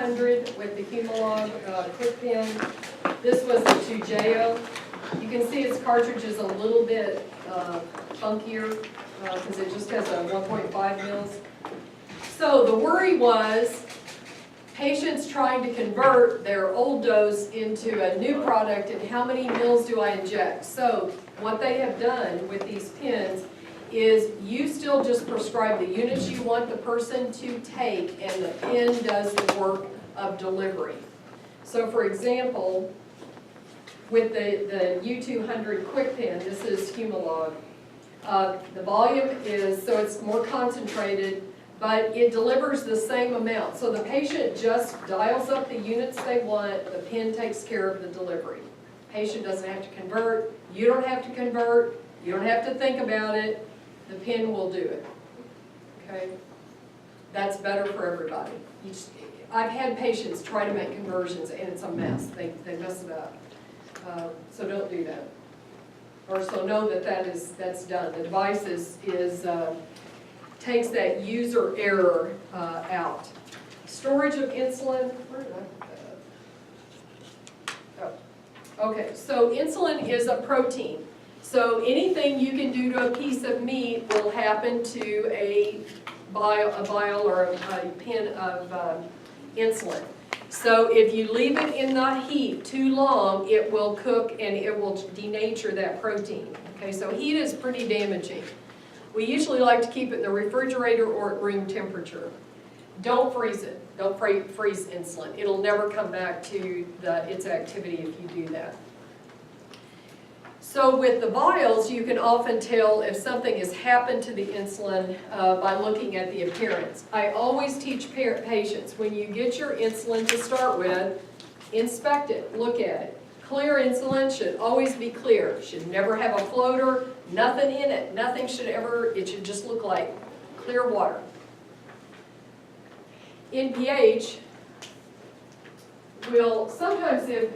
U200 with the Humalog quick pen. This was the Toujeo. You can see its cartridge is a little bit funkier because it just has a 1.5 mils. So the worry was patients trying to convert their old dose into a new product, and how many mils do I inject? So what they have done with these pens is you still just prescribe the units you want the person to take, and the pen does the work of delivery. So for example, with the U200 quick pen, this is Humalog. The volume is, so it's more concentrated, but it delivers the same amount. So the patient just dials up the units they want, the pen takes care of the delivery. Patient doesn't have to convert, you don't have to convert, you don't have to think about it, the pen will do it, okay? That's better for everybody. I've had patients try to make conversions and it's a mess, they mess it up. So don't do that. Or so know that that's done. The device takes that user error out. Storage of insulin, where did I put that up? Oh, okay, so insulin is a protein. So anything you can do to a piece of meat will happen to a vial or a pen of insulin. So if you leave it in the heat too long, it will cook and it will denature that protein. Okay, so heat is pretty damaging. We usually like to keep it in the refrigerator or at room temperature. Don't freeze it. Don't freeze insulin. It'll never come back to its activity if you do that. So with the vials, you can often tell if something has happened to the insulin by looking at the appearance. I always teach patients, when you get your insulin to start with, inspect it, look at it. Clear insulin should always be clear. Should never have a floater, nothing in it. Nothing should ever, it should just look like clear water. NPH will, sometimes if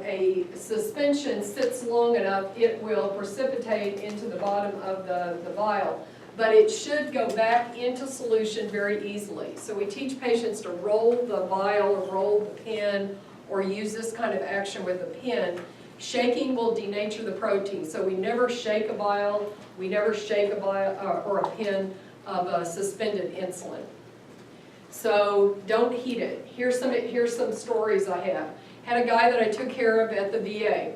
a suspension sits long enough, it will precipitate into the bottom of the vial. But it should go back into solution very easily. So we teach patients to roll the vial or roll the pen or use this kind of action with a pen. Shaking will denature the protein. So we never shake a vial, we never shake a vial or a pen of suspended insulin. So don't heat it. Here's some stories I have. Had a guy that I took care of at the VA.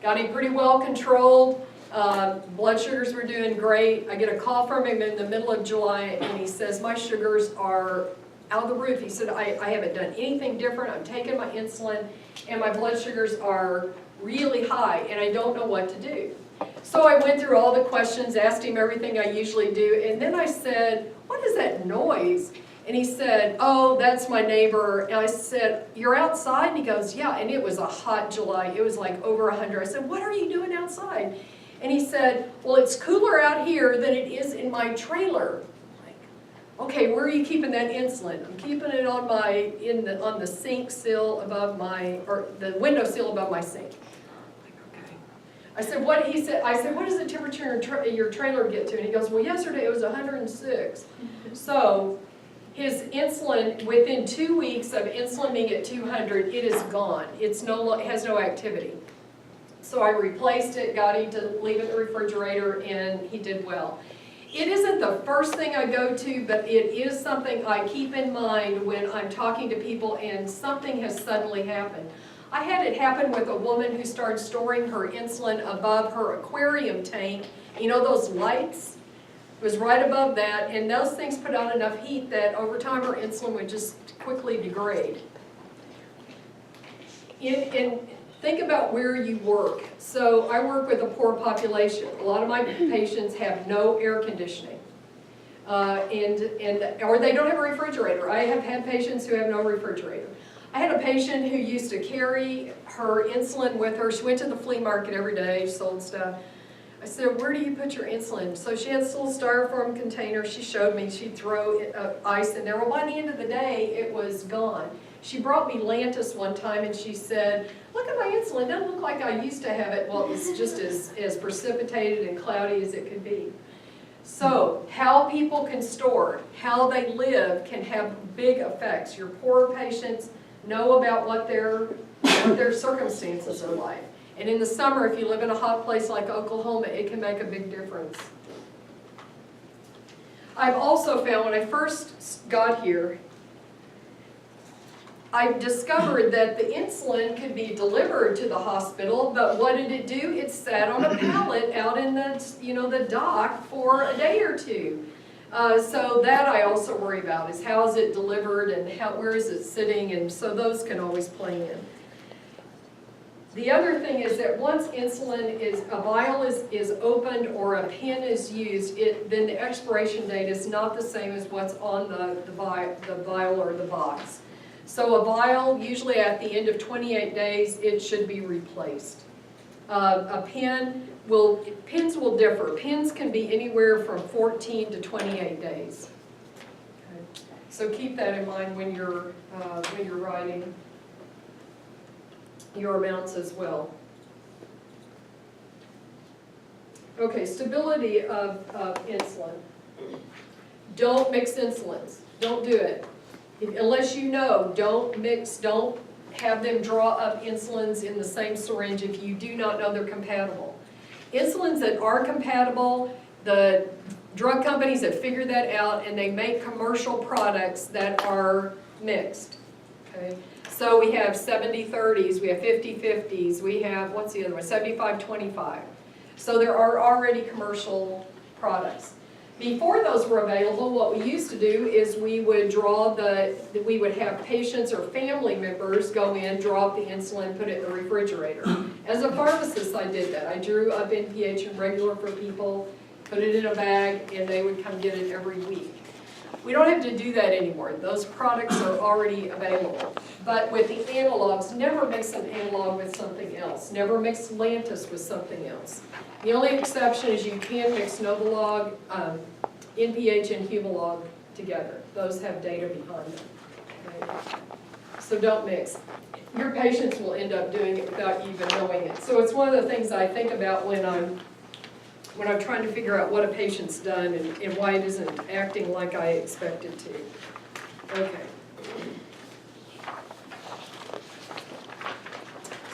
Got him pretty well controlled. Blood sugars were doing great. I get a call from him in the middle of July and he says, my sugars are out of the roof. He said, I haven't done anything different. I'm taking my insulin and my blood sugars are really high and I don't know what to do. So I went through all the questions, asked him everything I usually do, and then I said, what is that noise? And he said, oh, that's my neighbor. And I said, you're outside? And he goes, yeah. And it was a hot July. It was like over 100. I said, what are you doing outside? And he said, well, it's cooler out here than it is in my trailer. I'm like, okay, where are you keeping that insulin? I'm keeping it on on the sink sill above or the window sill above my sink. I'm like, okay. I said, what does the temperature in your trailer get to? And he goes, well, yesterday it was 106. So his insulin, within 2 weeks of insulin being at 200, it is gone. It has no activity. So I replaced it, got him to leave it in the refrigerator, and he did well. It isn't the first thing I go to, but it is something I keep in mind when I'm talking to people and something has suddenly happened. I had it happen with a woman who started storing her insulin above her aquarium tank. You know those lights? It was right above that, and those things put out enough heat that over time her insulin would just quickly degrade. Think about where you work. So I work with a poor population. A lot of my patients have no air conditioning, or they don't have a refrigerator. I have had patients who have no refrigerator. I had a patient who used to carry her insulin with her. She went to the flea market every day, sold stuff. I said, where do you put your insulin? So she had this little styrofoam container. She showed me she'd throw ice in there. Well, by the end of the day, it was gone. She brought me Lantus one time and she said, look at my insulin. It doesn't look like I used to have it. Well, it's just as precipitated and cloudy as it could be. So how people can store, how they live can have big effects. Your poorer patients know about what their circumstances are like. And in the summer, if you live in a hot place like Oklahoma, it can make a big difference. I've also found when I first got here, I discovered that the insulin could be delivered to the hospital, but what did it do? It sat on a pallet out in the dock for a day or two. So that I also worry about is how is it delivered and where is it sitting, and so those can always play in. The other thing is that once a vial is opened or a pen is used, then the expiration date is not the same as what's on the vial or the box. So a vial, usually at the end of 28 days, it should be replaced. Pens will differ. Pens can be anywhere from 14 to 28 days. Okay. So keep that in mind when you're writing your amounts as well. Okay, stability of insulin. Don't mix insulins. Don't do it. Unless you know, don't have them draw up insulins in the same syringe if you do not know they're compatible. Insulins that are compatible, the drug companies have figured that out and they make commercial products that are mixed. Okay? So we have 70-30s, we have 50-50s, we have, what's the other one, 75-25. So there are already commercial products. Before those were available, what we used to do is we would have patients or family members go in, draw up the insulin, put it in the refrigerator. As a pharmacist, I did that. I drew up NPH and regular for people, put it in a bag, and they would come get it every week. We don't have to do that anymore. Those products are already available. But with the analogs, never mix an analog with something else. Never mix Lantus with something else. The only exception is you can mix Novolog, NPH, and Humalog together. Those have data behind them. Okay? So don't mix. Your patients will end up doing it without you even knowing it. So it's one of the things I think about when I'm trying to figure out what a patient's done and why it isn't acting like I expect it to. Okay.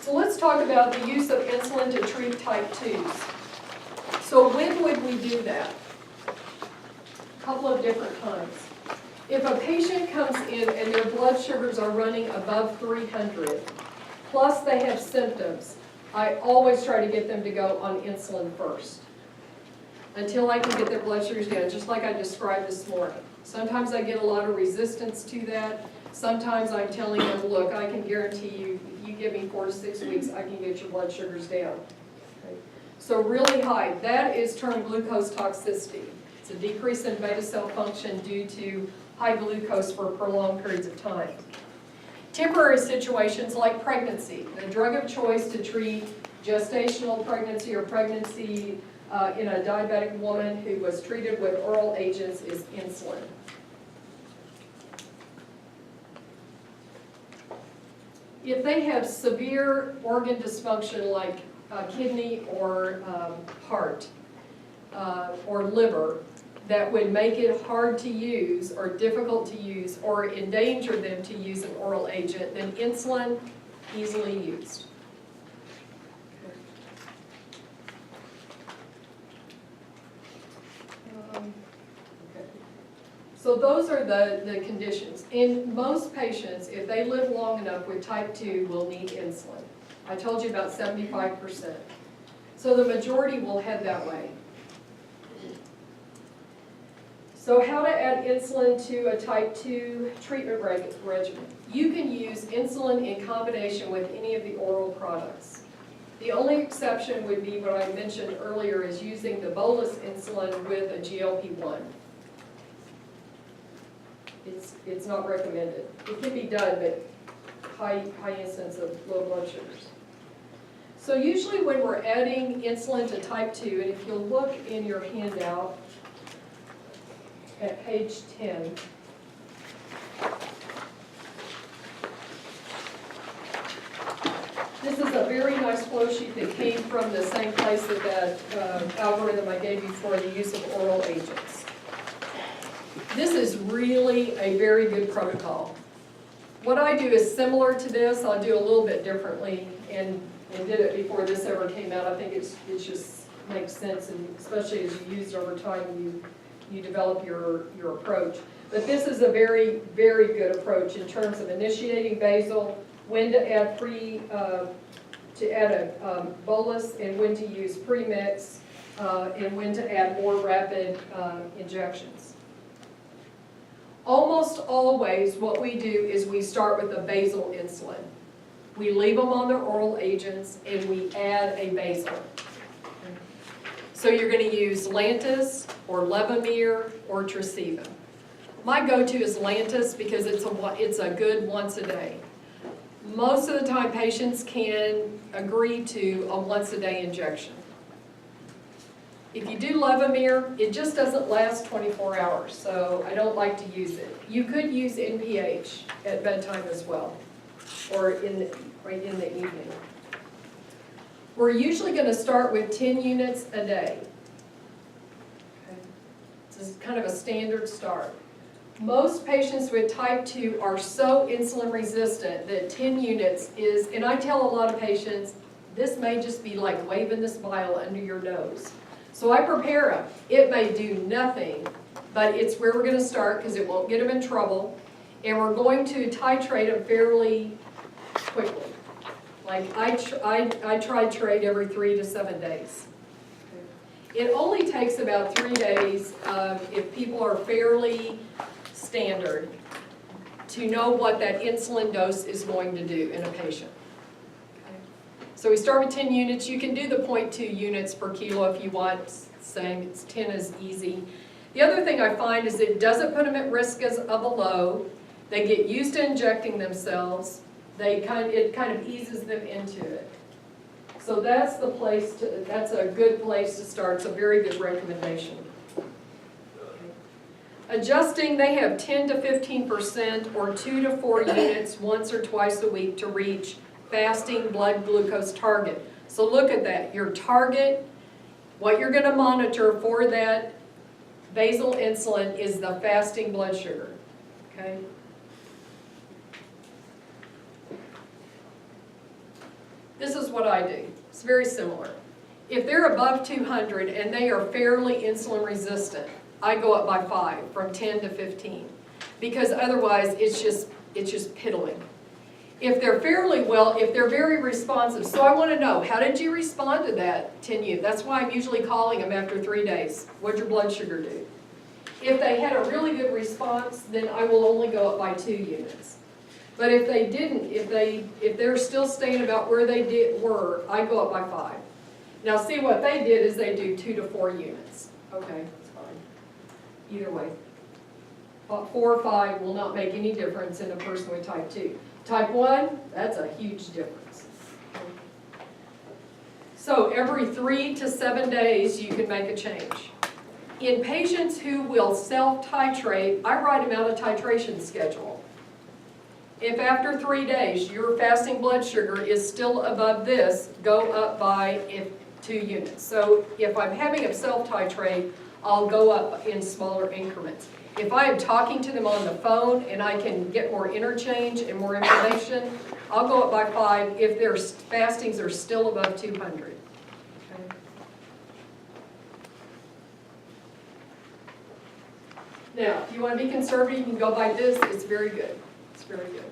So let's talk about the use of insulin to treat type 2s. So when would we do that? A couple of different times. If a patient comes in and their blood sugars are running above 300, plus they have symptoms, I always try to get them to go on insulin first, until I can get their blood sugars down, just like I described this morning. Sometimes I get a lot of resistance to that. Sometimes I'm telling them, look, I can guarantee you, if you give me 4 to 6 weeks, I can get your blood sugars down. Okay. So really high, that is termed glucose toxicity. It's a decrease in beta cell function due to high glucose for prolonged periods of time. Temporary situations like pregnancy. The drug of choice to treat gestational pregnancy or pregnancy in a diabetic woman who was treated with oral agents is insulin. If they have severe organ dysfunction like kidney or heart or liver, that would make it hard to use or difficult to use or endanger them to use an oral agent, then insulin easily used. So those are the conditions. In most patients, if they live long enough with type 2, will need insulin. I told you about 75%. So the majority will head that way. So how to add insulin to a type 2 treatment regimen. You can use insulin in combination with any of the oral products. The only exception would be what I mentioned earlier, is using the bolus insulin with a GLP-1. It's not recommended. It can be done, but high incidence of low blood sugars. So usually when we're adding insulin to type 2, and if you'll look in your handout at page 10, this is a very nice flow sheet that came from the same place that algorithm I gave you for the use of oral agents. This is really a very good protocol. What I do is similar to this. I'll do a little bit differently, and did it before this ever came out. I think it just makes sense, and especially as you use it over time, you develop your approach. But this is a very, very good approach in terms of initiating basal, when to add a bolus, and when to use premix, and when to add more rapid injections. Almost always what we do is we start with a basal insulin. We leave them on their oral agents and we add a basal. So you're going to use Lantus or Levemir or Tresiba. My go-to is Lantus because it's a good once a day. Most of the time patients can agree to a once a day injection. If you do Levemir, it just doesn't last 24 hours, so I don't like to use it. You could use NPH at bedtime as well, or right in the evening. We're usually going to start with 10 units a day. Okay. This is kind of a standard start. Most patients with type 2 are so insulin resistant that 10 units is, and I tell a lot of patients, this may just be like waving this vial under your nose. So I prepare them. It may do nothing, but it's where we're going to start because it won't get them in trouble. And we're going to titrate them fairly quickly. Like I titrate every 3 to 7 days. It only takes about 3 days if people are fairly standard to know what that insulin dose is going to do in a patient. So we start with 10 units. You can do the 0.2 units per kilo if you want, saying it's 10 is easy. The other thing I find is it doesn't put them at risk of a low. They get used to injecting themselves. It kind of eases them into it. So that's that's a good place to start. It's a very good recommendation. Adjusting, they have 10 to 15% or 2 to 4 units once or twice a week to reach fasting blood glucose target. So look at that. Your target, what you're going to monitor for that basal insulin is the fasting blood sugar. Okay? This is what I do. It's very similar. If they're above 200 and they are fairly insulin resistant, I go up by 5, from 10 to 15, because otherwise it's just piddling. If they're if they're very responsive, so I want to know, how did you respond to that 10 units? That's why I'm usually calling them after 3 days. What'd your blood sugar do? If they had a really good response, then I will only go up by 2 units. But if they didn't, if they're still staying about where they were, I go up by 5. Now see, what they did is they do 2 to 4 units. Okay, that's fine. Either way. 4 or 5 will not make any difference in a person with type 2. Type 1, that's a huge difference. So every 3 to 7 days you can make a change. In patients who will self-titrate, I write them out a titration schedule. If after 3 days your fasting blood sugar is still above this, go up by 2 units. So if I'm having a self-titrate, I'll go up in smaller increments. If I am talking to them on the phone and I can get more interchange and more information, I'll go up by 5 if their fastings are still above 200. Okay. Now, if you want to be conservative, you can go by this. It's very good. It's very good.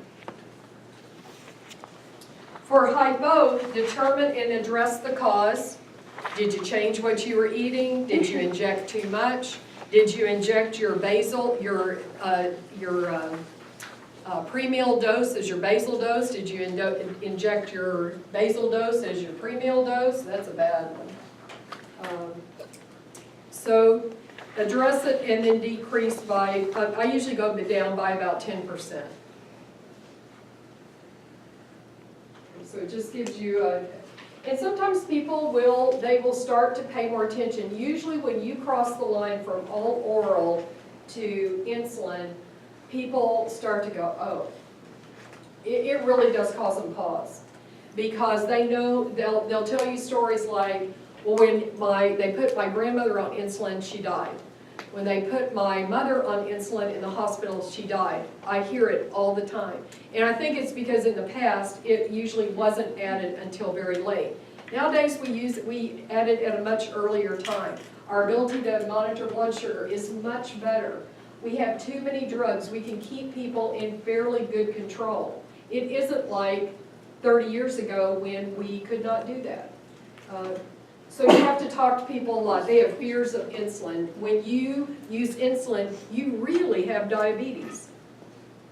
For hypo, determine and address the cause. Did you change what you were eating? Did you inject too much? Did you inject your basal, your pre-meal dose as your basal dose? Did you inject your basal dose as your pre-meal dose? That's a bad one. So address it and then decrease by, I usually go down by about 10%. So it just gives you a, and sometimes people will start to pay more attention. Usually when you cross the line from all oral to insulin, people start to go, oh, it really does cause them pause. because they know, they'll tell you stories like, well, when they put my grandmother on insulin, she died. When they put my mother on insulin in the hospital, she died. I hear it all the time. And I think it's because in the past, it usually wasn't added until very late. Nowadays, we add it at a much earlier time. Our ability to monitor blood sugar is much better. We have too many drugs. We can keep people in fairly good control. It isn't like 30 years ago when we could not do that. So you have to talk to people a lot. They have fears of insulin. When you use insulin, you really have diabetes.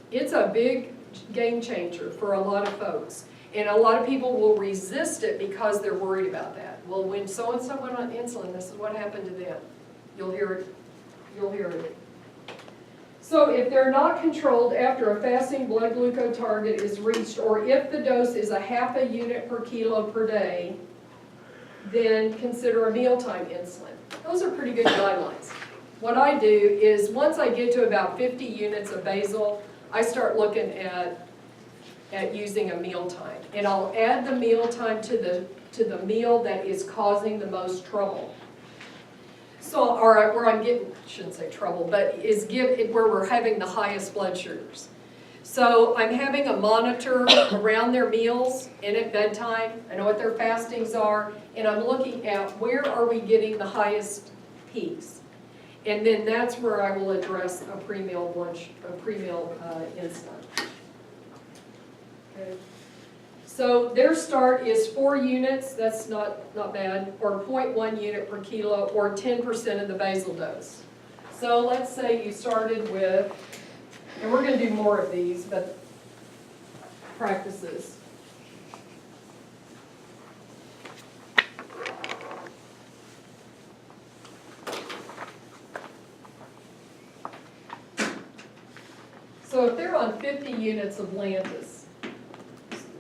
It's a big game changer for a lot of folks. And a lot of people will resist it because they're worried about that. Well, when so-and-so went on insulin, this is what happened to them. You'll hear it. You'll hear it. So if they're not controlled after a fasting blood glucose target is reached, or if the dose is a half a unit per kilo per day, then consider a mealtime insulin. Those are pretty good guidelines. What I do is once I get to about 50 units of basal, I start looking at using a mealtime. And I'll add the mealtime to the meal that is causing the most trouble. So, or where I'm getting, I shouldn't say trouble, but where we're having the highest blood sugars. So I'm having a monitor around their meals and at bedtime. I know what their fastings are, and I'm looking at where are we getting the highest peaks. And then that's where I will address a pre-meal insulin. Okay. So their start is 4 units, that's not bad, or 0.1 unit per kilo, or 10% of the basal dose. So let's say you started with, and we're going to do more of these, but practices. So if they're on 50 units of Lantus,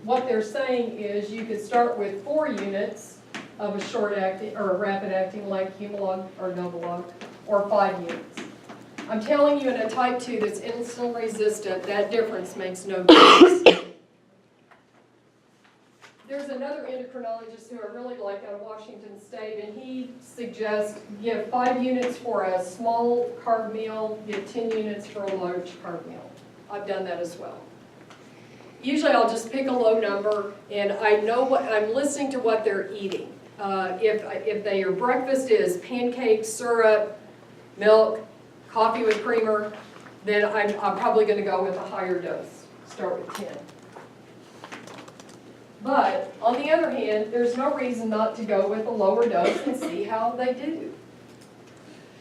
what they're saying is you could start with 4 units of a short-acting or a rapid-acting like Humalog or Novolog, or 5 units. I'm telling you, in a type 2 that's insulin resistant, that difference makes no difference. There's another endocrinologist who I really like out of Washington State, and he suggests give 5 units for a small carb meal, give 10 units for a large carb meal. I've done that as well. Usually I'll just pick a low number, and I know what I'm listening to what they're eating. If their breakfast is pancakes, syrup, milk, coffee with creamer, then I'm probably going to go with a higher dose. Start with 10. But on the other hand, there's no reason not to go with a lower dose and see how they do.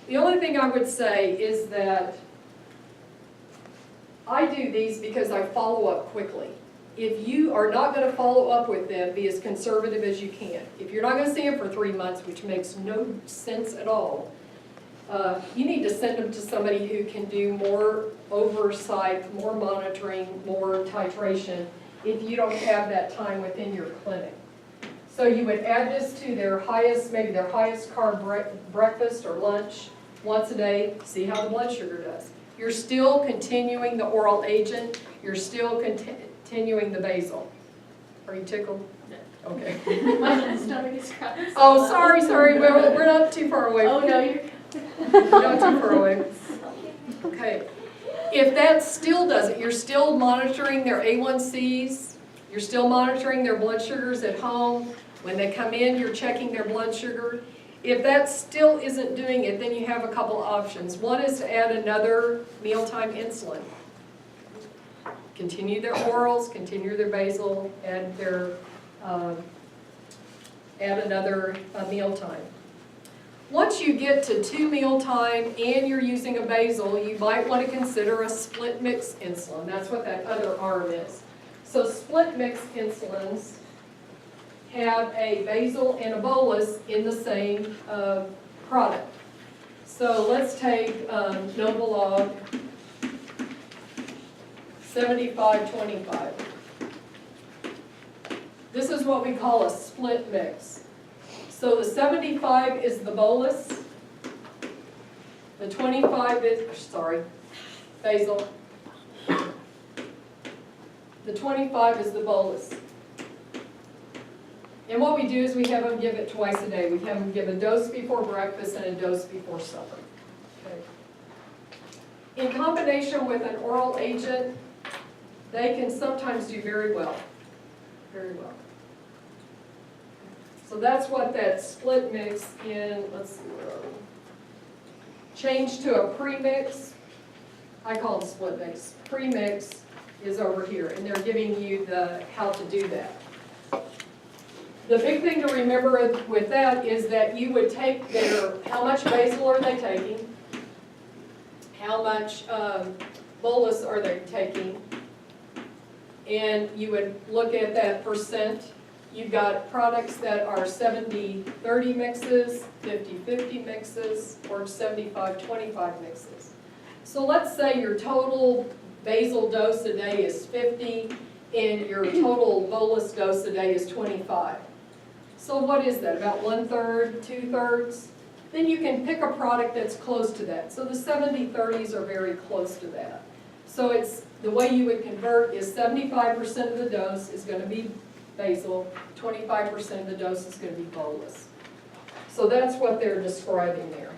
The only thing I would say is that I do these because I follow up quickly. If you are not going to follow up with them, be as conservative as you can. If you're not going to see them for 3 months, which makes no sense at all, you need to send them to somebody who can do more oversight, more monitoring, more titration if you don't have that time within your clinic. So you would add this to their highest, maybe their highest carb breakfast or lunch once a day, see how the blood sugar does. You're still continuing the oral agent, you're still continuing the basal. Are you tickled? No. Okay. My stomach is crying. Oh, sorry, we're not too far away. Oh, no, you're... Not too far away. Okay. If that still does it, you're still monitoring their A1Cs, you're still monitoring their blood sugars at home. When they come in, you're checking their blood sugar. If that still isn't doing it, then you have a couple options. One is to add another mealtime insulin. Continue their orals, continue their basal, add another mealtime. Once you get to 2 mealtime and you're using a basal, you might want to consider a split mix insulin. That's what that other arm is. So split mix insulins have a basal and a bolus in the same product. So let's take Novolog 75-25. This is what we call a split mix. So the 75 is the bolus, the 25 is, basal. The 25 is the bolus. And what we do is we have them give it twice a day. We have them give a dose before breakfast and a dose before supper. Okay. In combination with an oral agent, they can sometimes do very well. Very well. So that's what that split mix in, let's see where are we? Change to a premix. I call it split mix. Premix is over here, and they're giving you how to do that. The big thing to remember with that is that you would take how much basal are they taking? How much bolus are they taking? And you would look at that percent. You've got products that are 70-30 mixes, 50-50 mixes, or 75-25 mixes. So let's say your total basal dose a day is 50 and your total bolus dose a day is 25. So what is that, about 1/3, 2/3? Then you can pick a product that's close to that. So the 70-30s are very close to that. So the way you would convert is 75% of the dose is going to be basal, 25% of the dose is going to be bolus. So that's what they're describing there.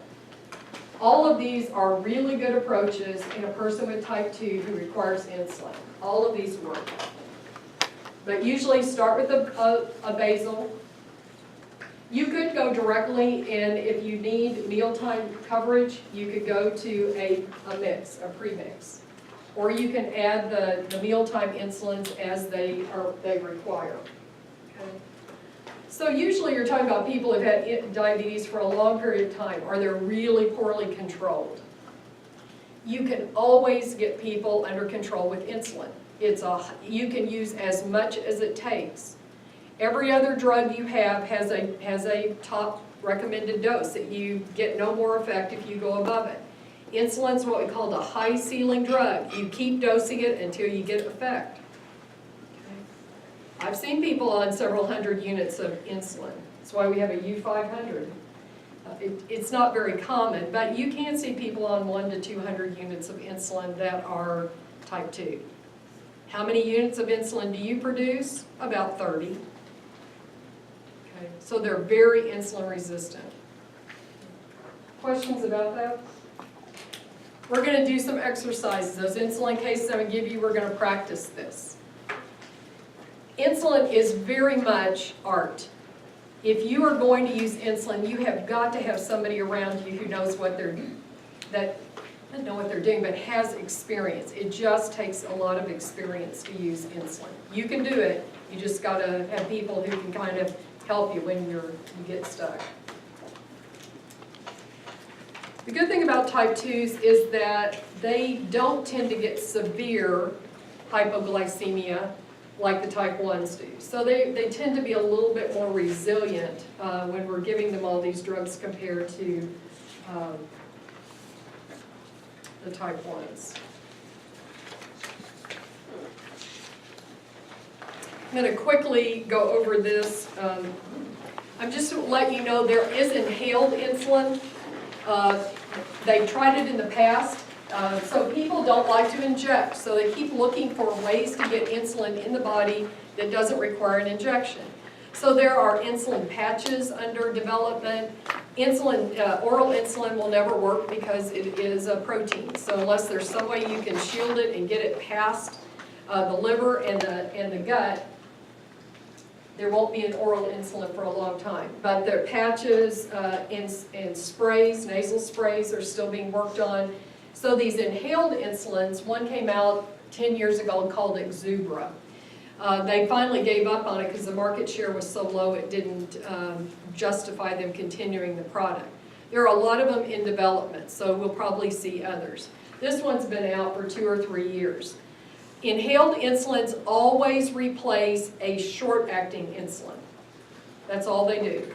All of these are really good approaches in a person with type 2 who requires insulin. All of these work. But usually start with a basal. You could go directly, and if you need mealtime coverage, you could go to a mix, a premix. Or you can add the mealtime insulins as they require. Okay. So usually you're talking about people who've had diabetes for a long period of time, or they're really poorly controlled. You can always get people under control with insulin. You can use as much as it takes. Every other drug you have has a top recommended dose that you get no more effect if you go above it. Insulin's what we call the high ceiling drug. You keep dosing it until you get effect. Okay. I've seen people on several hundred units of insulin. That's why we have a U500. It's not very common, but you can see people on 100 to 200 units of insulin that are type 2. How many units of insulin do you produce? About 30. Okay. So they're very insulin resistant. Questions about that? We're going to do some exercises. Those insulin cases I'm going to give you, we're going to practice this. Insulin is very much art. If you are going to use insulin, you have got to have somebody around you who knows what they're doing, but has experience. It just takes a lot of experience to use insulin. You can do it. You just got to have people who can kind of help you when you get stuck. The good thing about type 2s is that they don't tend to get severe hypoglycemia like the type 1s do. So they tend to be a little bit more resilient when we're giving them all these drugs compared to the type 1s. I'm going to quickly go over this. I'm just to let you know there is inhaled insulin. They tried it in the past, so people don't like to inject, so they keep looking for ways to get insulin in the body that doesn't require an injection. So there are insulin patches under development. Oral insulin will never work because it is a protein, so unless there's some way you can shield it and get it past the liver and the gut, there won't be an oral insulin for a long time. But the patches and sprays, nasal sprays, are still being worked on. So these inhaled insulins, one came out 10 years ago called Exubera. They finally gave up on it because the market share was so low it didn't justify them continuing the product. There are a lot of them in development, so we'll probably see others. This one's been out for 2 or 3 years. Inhaled insulins always replace a short-acting insulin. That's all they do.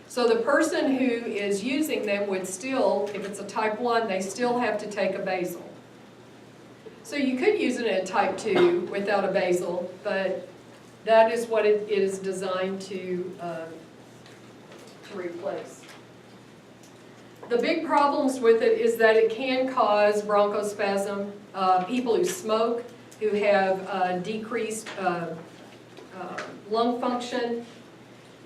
So the person who is using them would still, if it's a type 1, they still have to take a basal. So you could use it in a type 2 without a basal, but that is what it is designed to replace. The big problems with it is that it can cause bronchospasm. People who smoke, who have decreased lung function,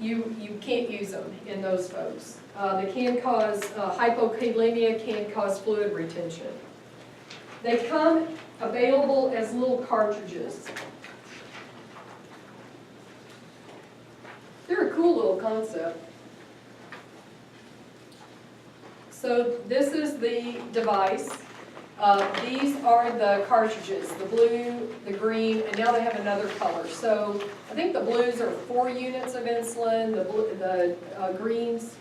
you can't use them in those folks. They can cause, hypokalemia can cause fluid retention. They come available as little cartridges. They're a cool little concept. So this is the device. These are the cartridges, the blue, the green, and now they have another color. So I think the blues are 4 units of insulin, the greens,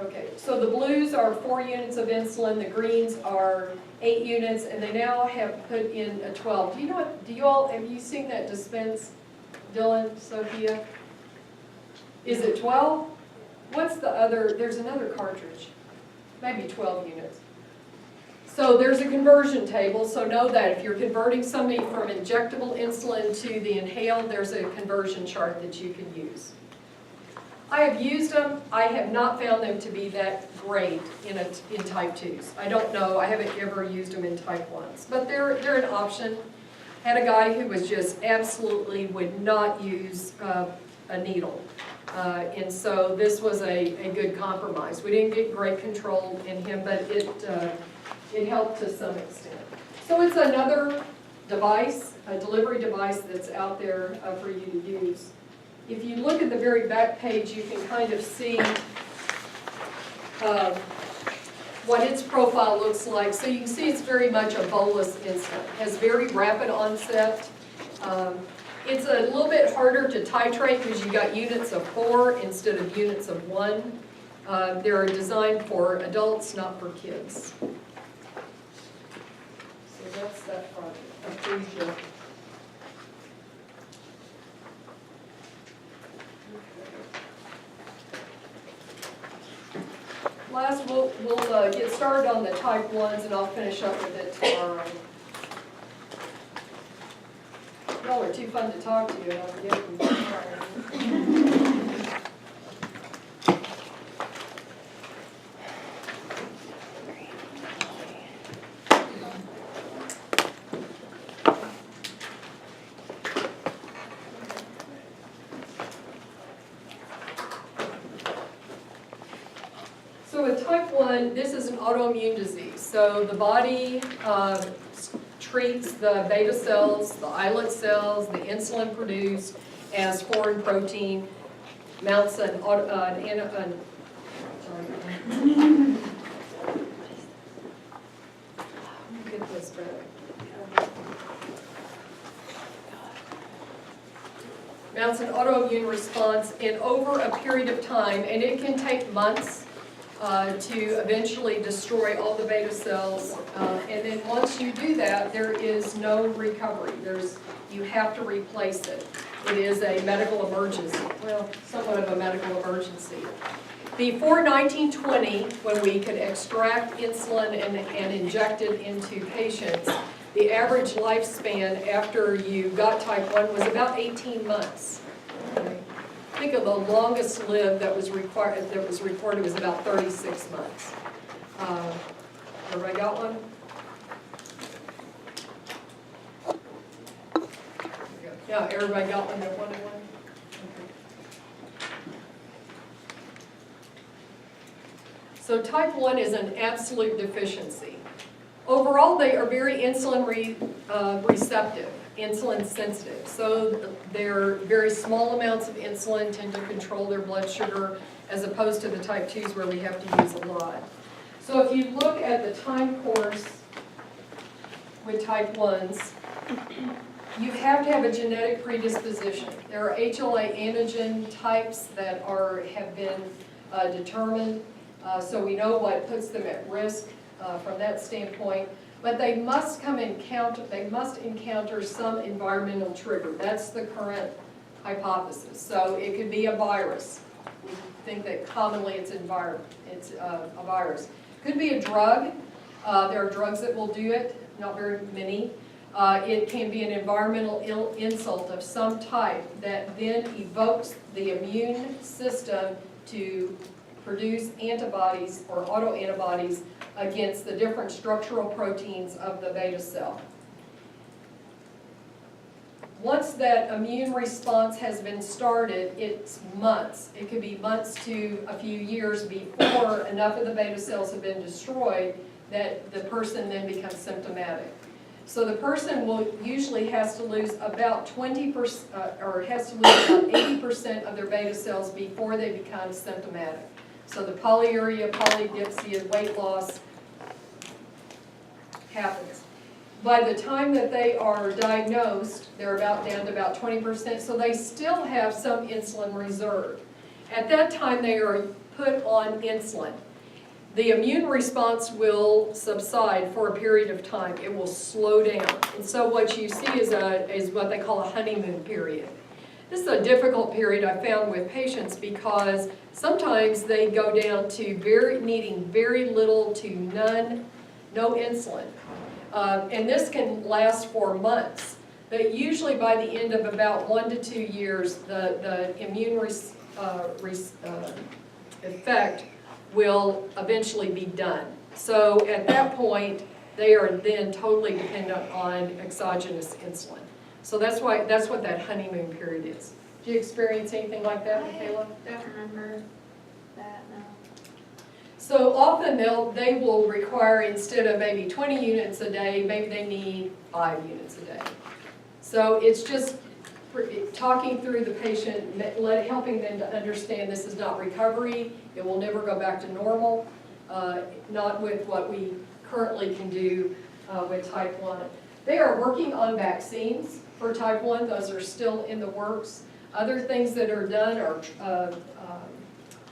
okay, so the blues are 4 units of insulin, the greens are 8 units, and they now have put in a 12. Do you know what, have you seen that dispense, Dylan, Sophia? Is it 12? What's the other, there's another cartridge, maybe 12 units. So there's a conversion table, so know that if you're converting somebody from injectable insulin to the inhaled, there's a conversion chart that you can use. I have used them. I have not found them to be that great in type 2s. I don't know. I haven't ever used them in type 1s. But they're an option. Had a guy who was just absolutely would not use a needle. And so this was a good compromise. We didn't get great control in him, but it helped to some extent. So it's another device, a delivery device that's out there for you to use. If you look at the very back page, you can kind of see what its profile looks like. So you can see it's very much a bolus insulin. It has very rapid onset. It's a little bit harder to titrate because you got units of 4 instead of units of 1. They're designed for adults, not for kids. So that's that project. Aphasia. Last, we'll get started on the type 1s, and I'll finish up with it tomorrow. Y'all are too fun to talk to, and I'll forget them tomorrow. So with type 1, this is an autoimmune disease. So the body treats the beta cells, the islet cells, the insulin produced as foreign protein, mounts an get this back. Mounts an autoimmune response, and over a period of time, and it can take months, to eventually destroy all the beta cells, and then once you do that, there is no recovery. You have to replace it. It is a medical emergency, well, somewhat of a medical emergency. Before 1920, when we could extract insulin and inject it into patients, the average lifespan after you got type 1 was about 18 months. Okay. I think of the longest lived that was reported was about 36 months. Everybody got one? Yeah, everybody got one that wanted one? Okay. So type 1 is an absolute deficiency. Overall, they are very insulin receptive. Insulin sensitive. So their very small amounts of insulin tend to control their blood sugar as opposed to the type 2s where we have to use a lot. So if you look at the time course with type 1s, you have to have a genetic predisposition. There are HLA antigen types that have been determined, so we know what puts them at risk from that standpoint. But they must encounter some environmental trigger. That's the current hypothesis. So it could be a virus. We think that commonly it's a virus. Could be a drug. There are drugs that will do it, not very many. It can be an environmental insult of some type that then evokes the immune system to produce antibodies or autoantibodies against the different structural proteins of the beta cell. once that immune response has been started, it's months. It could be months to a few years before enough of the beta cells have been destroyed that the person then becomes symptomatic. So the person will usually has to lose about 20%, or has to lose about 80% of their beta cells before they become symptomatic. So the polyuria, polydipsia, weight loss happens. By the time that they are diagnosed, they're about down to about 20%, so they still have some insulin reserve. At that time, they are put on insulin. The immune response will subside for a period of time. It will slow down. And so what you see is what they call a honeymoon period. This is a difficult period I found with patients because sometimes they go down to needing very little to no insulin. And this can last for months. But usually by the end of about 1 to 2 years, the immune effect will eventually be done. So at that point, they are then totally dependent on exogenous insulin. So that's what that honeymoon period is. Do you experience anything like that, Michaela? I don't remember that, no. So often they will require, instead of maybe 20 units a day, maybe they need 5 units a day. So it's just talking through the patient, helping them to understand this is not recovery, it will never go back to normal, not with what we currently can do with type 1. They are working on vaccines for type 1, those are still in the works. Other things that are done are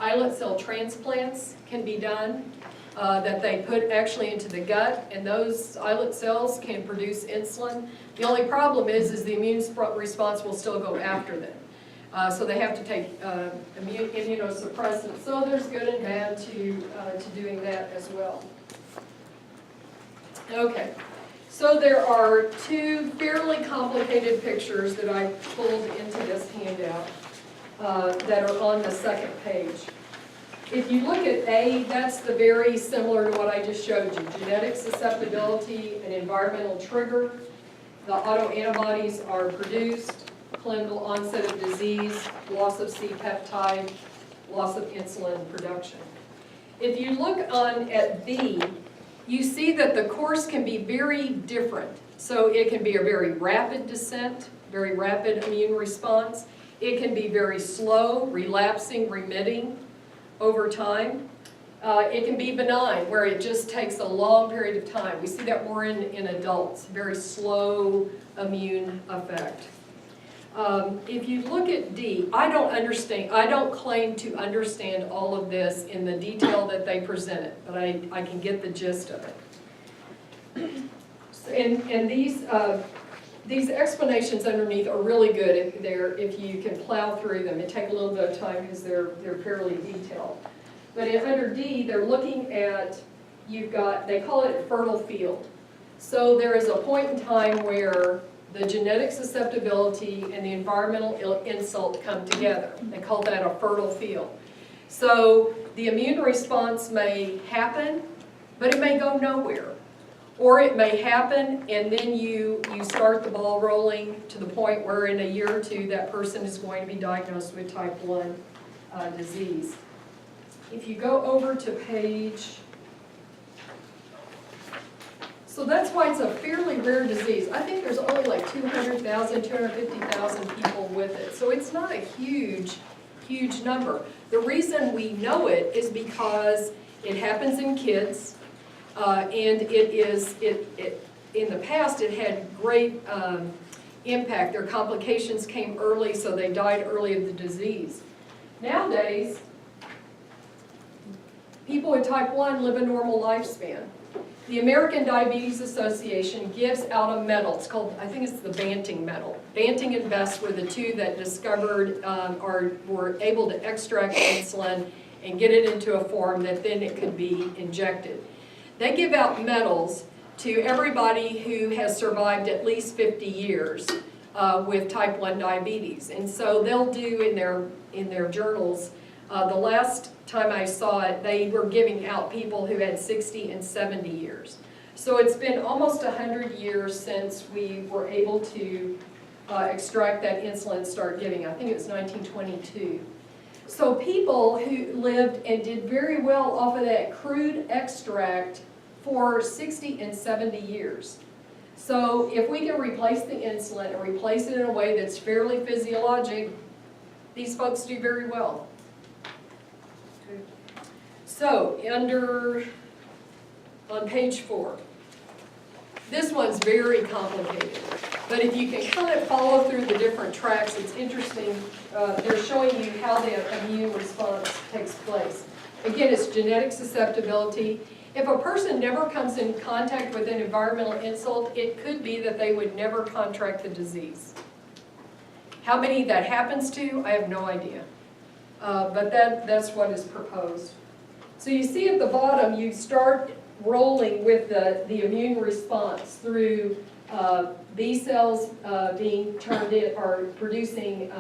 islet cell transplants can be done, that they put actually into the gut, and those islet cells can produce insulin. The only problem is the immune response will still go after them. So they have to take immunosuppressants. So there's good and bad to doing that as well. Okay, so there are 2 fairly complicated pictures that I pulled into this handout that are on the second page. If you look at A, that's very similar to what I just showed you. Genetic susceptibility, an environmental trigger. The autoantibodies are produced, clinical onset of disease, loss of C-peptide, loss of insulin production. If you look at B, you see that the course can be very different. So it can be a very rapid descent, very rapid immune response. It can be very slow, relapsing, remitting over time. It can be benign, where it just takes a long period of time. We see that more in adults, very slow immune effect. If you look at D, I don't claim to understand all of this in the detail that they presented, but I can get the gist of it. And these explanations underneath are really good if you can plow through them. It takes a little bit of time because they're fairly detailed. But under D, they're looking at, they call it a fertile field. So there is a point in time where the genetic susceptibility and the environmental insult come together. They call that a fertile field. So the immune response may happen, but it may go nowhere. Or it may happen and then you start the ball rolling to the point where in a year or 2 that person is going to be diagnosed with type 1 disease. If you go over to page, so that's why it's a fairly rare disease. I think there's only like 200,000, 250,000 people with it. So it's not a huge number. The reason we know it is because it happens in kids, and in the past it had great impact. Their complications came early, so they died early of the disease. Nowadays, people with type 1 live a normal lifespan. The American Diabetes Association gives out a medal. It's called, I think it's the Banting medal. Banting and Best were the 2 that discovered or were able to extract insulin and get it into a form that then it could be injected. They give out medals to everybody who has survived at least 50 years with type 1 diabetes. And so they'll do in their journals, the last time I saw it, they were giving out people who had 60 and 70 years. So it's been almost 100 years since we were able to extract that insulin and start giving. I think it was 1922. So people who lived and did very well off of that crude extract for 60 and 70 years. So if we can replace the insulin and replace it in a way that's fairly physiologic, these folks do very well. So on page 4, this one's very complicated, but if you can kind of follow through the different tracks, it's interesting. They're showing you how the immune response takes place. Again, it's genetic susceptibility. If a person never comes in contact with an environmental insult, it could be that they would never contract the disease. How many that happens to, I have no idea. But that's what is proposed. So you see at the bottom, you start rolling with the immune response through B cells being turned in, or producing,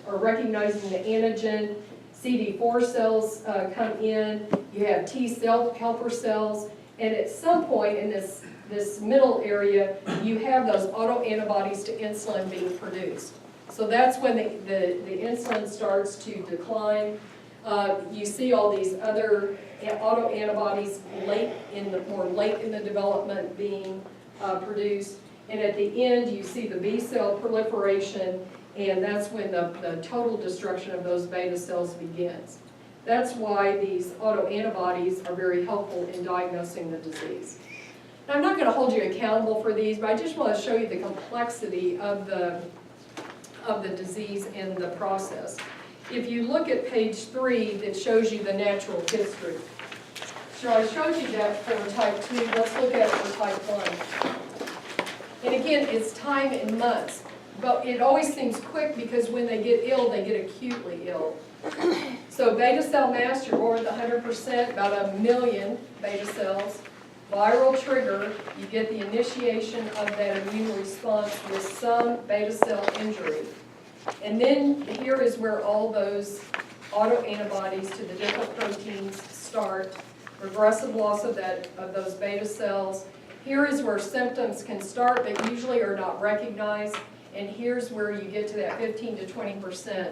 or recognizing the antigen. CD4 cells come in, you have T cell helper cells, and at some point in this middle area, you have those autoantibodies to insulin being produced. So that's when the insulin starts to decline. You see all these other autoantibodies more late in the development being produced. And at the end, you see the B cell proliferation, and that's when the total destruction of those beta cells begins. That's why these autoantibodies are very helpful in diagnosing the disease. Now, I'm not going to hold you accountable for these, but I just want to show you the complexity of the disease and the process. If you look at page 3, that shows you the natural history. So I showed you that for type 2. Let's look at it for type 1. And again, it's time in months. But it always seems quick because when they get ill, they get acutely ill. So beta cell mass, you're born with 100%, about 1 million beta cells. Viral trigger, you get the initiation of that immune response with some beta cell injury. And then here is where all those autoantibodies to the different proteins start, regressive loss of those beta cells. Here is where symptoms can start, but usually are not recognized. And here's where you get to that 15 to 20%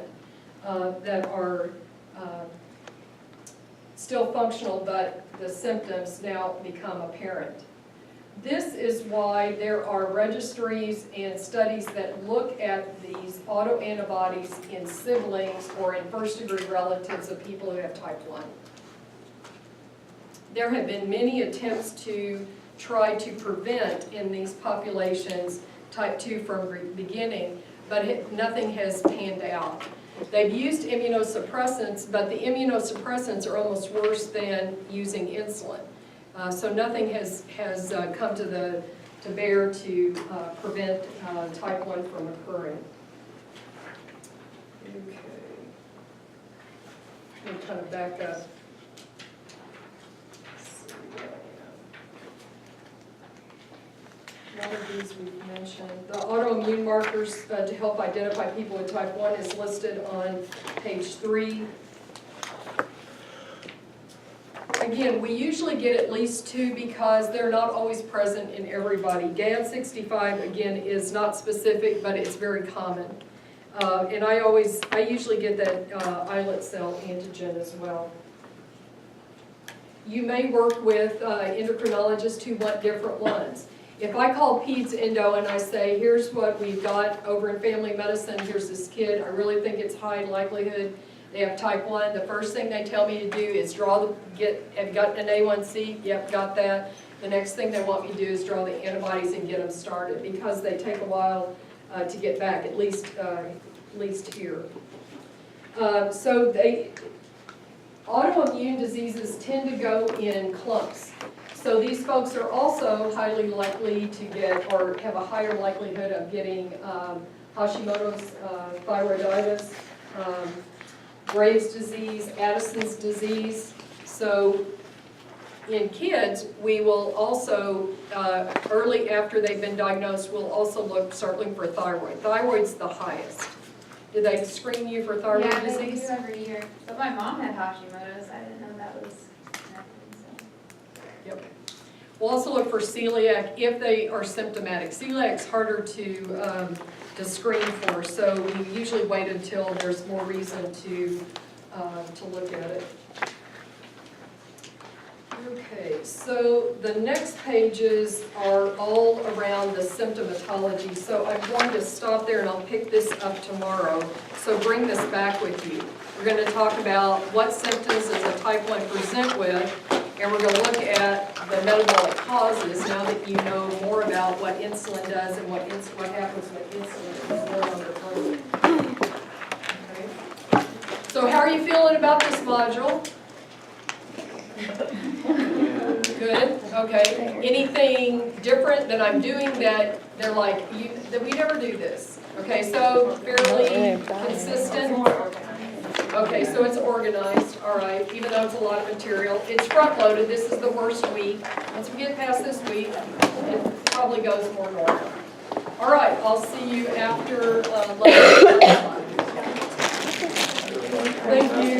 that are still functional, but the symptoms now become apparent. This is why there are registries and studies that look at these autoantibodies in siblings or in first-degree relatives of people who have type 1. There have been many attempts to try to prevent in these populations type 2 from the beginning, but nothing has panned out. They've used immunosuppressants, but the immunosuppressants are almost worse than using insulin. So nothing has come to bear to prevent type 1 from occurring. Okay. Let me kind of back up. One of these we've mentioned. The autoimmune markers to help identify people with type 1 is listed on page 3. Again, we usually get at least 2 because they're not always present in everybody. GAD65, again, is not specific, but it's very common. And I usually get that islet cell antigen as well. You may work with endocrinologists who want different ones. If I call Peds Endo and I say, here's what we've got over in family medicine, here's this kid, I really think it's high likelihood they have type 1, the first thing they tell me to do is have you got an A1C? Yep, got that. The next thing they want me to do is draw the antibodies and get them started because they take a while to get back, at least here. Autoimmune diseases tend to go in clumps. So these folks are also highly likely to get, or have a higher likelihood of getting Hashimoto's thyroiditis, Graves' disease, Addison's disease. So in kids, we will also, early after they've been diagnosed, we'll also start looking for thyroid. Thyroid's the highest. Did they screen you for thyroid disease? Yeah, they do every year. But my mom had Hashimoto's. I didn't know that was nothing, so. Yep. We'll also look for celiac if they are symptomatic. Celiac's harder to screen for, so we usually wait until there's more reason to look at it. Okay, so the next pages are all around the symptomatology, so I'm going to stop there and I'll pick this up tomorrow. So bring this back with you. We're going to talk about what symptoms does a type 1 present with, and we're going to look at the metabolic causes now that you know more about what insulin does and what happens when insulin is no longer present. Okay. So how are you feeling about this module? Good, okay. Anything different that I'm doing that they're like, that we never do this? Okay, so fairly consistent. Okay, so it's organized, all right, even though it's a lot of material. It's front-loaded, this is the worst week. Once we get past this week, it probably goes more normal. All right, I'll see you after lunch. Thank you.